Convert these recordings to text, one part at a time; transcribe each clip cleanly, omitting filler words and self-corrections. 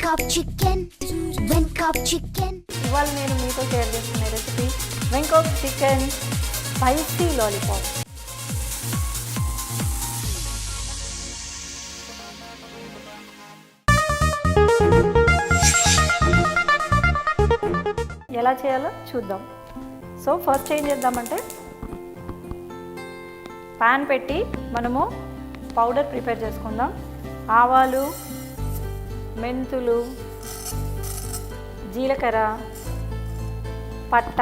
వెంకాప్ chicken ఇవాళ నేను మీతో షేర్ చేస్తున్న రెసిపీ వెంకాప్ చికెన్ స్పైసీ లాలీపాప్. ఎలా చేయాలో చూద్దాం. సో ఫస్ట్ ఏం చేద్దామంటే పాన్ పెట్టి మనము పౌడర్ ప్రిపేర్ చేసుకుందాం. ఆవాలు, మెంతులు, జీలకర్ర, పట్ట,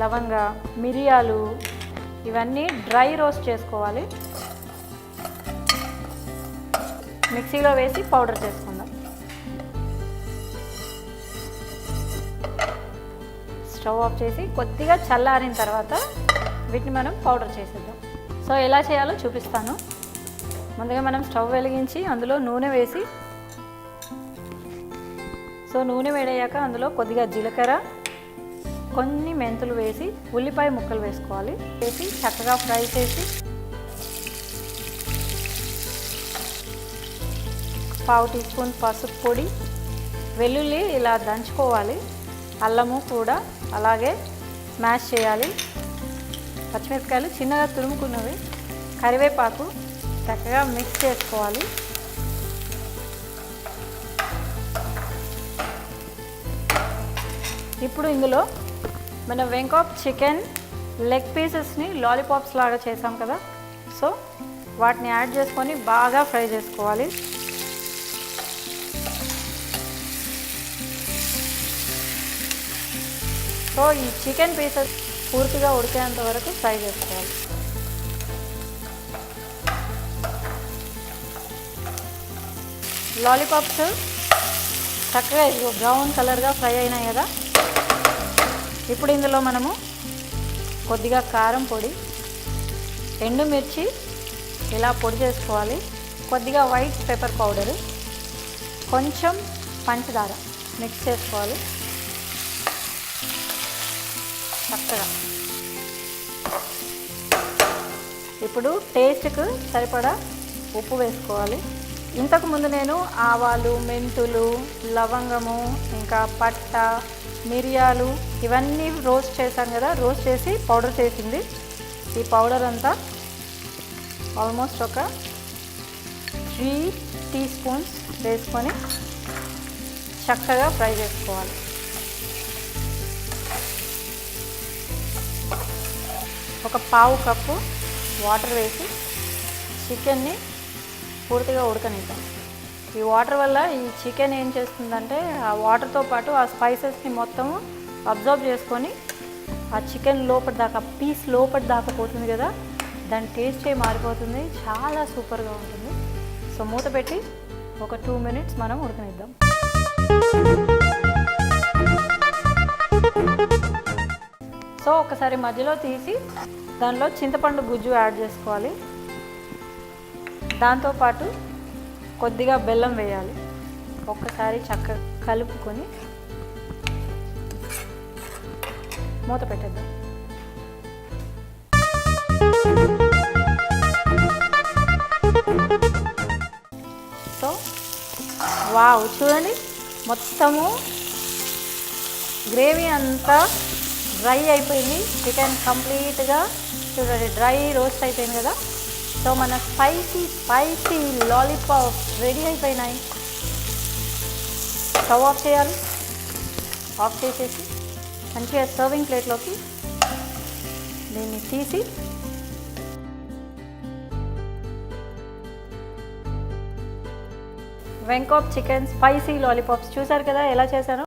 లవంగ, మిరియాలు ఇవన్నీ డ్రై రోస్ట్ చేసుకోవాలి. మిక్సీలో వేసి పౌడర్ చేసుకుందాం. స్టవ్ ఆఫ్ చేసి కొద్దిగా చల్లారిన తర్వాత వీటిని మనం పౌడర్ చేసేద్దాం. సో ఎలా చేయాలో చూపిస్తాను. ముందుగా మనం స్టవ్ వెలిగించి అందులో నూనె వేసి, సో నూనె వేడయ్యాక అందులో కొద్దిగా జీలకర్ర, కొన్ని మెంతులు వేసి ఉల్లిపాయ ముక్కలు వేసుకోవాలి. వేసి చక్కగా ఫ్రై చేసి పావు టీ స్పూన్ పసుపు పొడి, వెల్లుల్లి ఇలా దంచుకోవాలి, అల్లము కూడా అలాగే స్మాష్ చేయాలి, పచ్చిమిరపకాయలు చిన్నగా తురుముకున్నవి, కరివేపాకు చక్కగా మిక్స్ చేసుకోవాలి. ఇప్పుడు ఇందులో మన వెంకాప్ చికెన్ లెగ్ పీసెస్ని లాలీపాప్స్ లాగా చేసాం కదా, సో వాటిని యాడ్ చేసుకొని బాగా ఫ్రై చేసుకోవాలి. సో ఈ చికెన్ పీసెస్ పూర్తిగా ఉడికేంత వరకు ఫ్రై చేసుకోవాలి. లాలీపాప్స్ చక్కగా బ్రౌన్ కలర్గా ఫ్రై అయినాయి కదా. ఇప్పుడు ఇందులో మనము కొద్దిగా కారం పొడి, ఎండుమిర్చి ఇలా పొడి చేసుకోవాలి, కొద్దిగా వైట్ పెప్పర్ పౌడరు, కొంచెం పంచదార మిక్స్ చేసుకోవాలి చక్కగా. ఇప్పుడు టేస్ట్కు సరిపడా ఉప్పు వేసుకోవాలి. ఇంతకుముందు నేను ఆవాలు, మెంతులు, లవంగము, ఇంకా పట్ట, మిరియాలు ఇవన్నీ రోస్ట్ చేశాను కదా, రోస్ట్ చేసి పౌడర్ చేసింది. ఈ పౌడర్ అంతా ఆల్మోస్ట్ ఒక 3 టీ స్పూన్స్ వేసుకొని చక్కగా ఫ్రై చేసుకోవాలి. ఒక పావు కప్పు వాటర్ వేసి చికెన్ని పూర్తిగా ఉడకనిద్దాం. ఈ వాటర్ వల్ల ఈ చికెన్ ఏం చేస్తుందంటే ఆ వాటర్తో పాటు ఆ స్పైసెస్ని మొత్తము అబ్జర్వ్ చేసుకొని ఆ చికెన్ లోపల దాకా, పీస్ లోపల దాకా పోతుంది కదా, దాని టేస్టే మారిపోతుంది, చాలా సూపర్గా ఉంటుంది. సో మూత పెట్టి ఒక 2 మినిట్స్ మనం ఉడకనిద్దాం. సో ఒకసారి మధ్యలో తీసి దానిలో చింతపండు గుజ్జు యాడ్ చేసుకోవాలి. దాంతోపాటు కొద్దిగా బెల్లం వేయాలి. ఒక్కసారి చక్కగా కలుపుకొని మూత పెట్టేద్దాం. సో వావ్, చూడండి మొత్తము గ్రేవీ అంతా డ్రై అయిపోయింది. చికెన్ కంప్లీట్గా చూడండి డ్రై రోస్ట్ అయిపోయింది కదా. సో మన స్పైసీ లాలీపాప్ రెడీ అయిపోయినాయి. స్టవ్ ఆఫ్ చేయాలి. ఆఫ్ చేసేసి మంచిగా సర్వింగ్ ప్లేట్లోకి దీన్ని తీసి వెంకాప్ చికెన్ స్పైసీ లాలీపాప్స్ చూసారు కదా ఎలా చేశాను.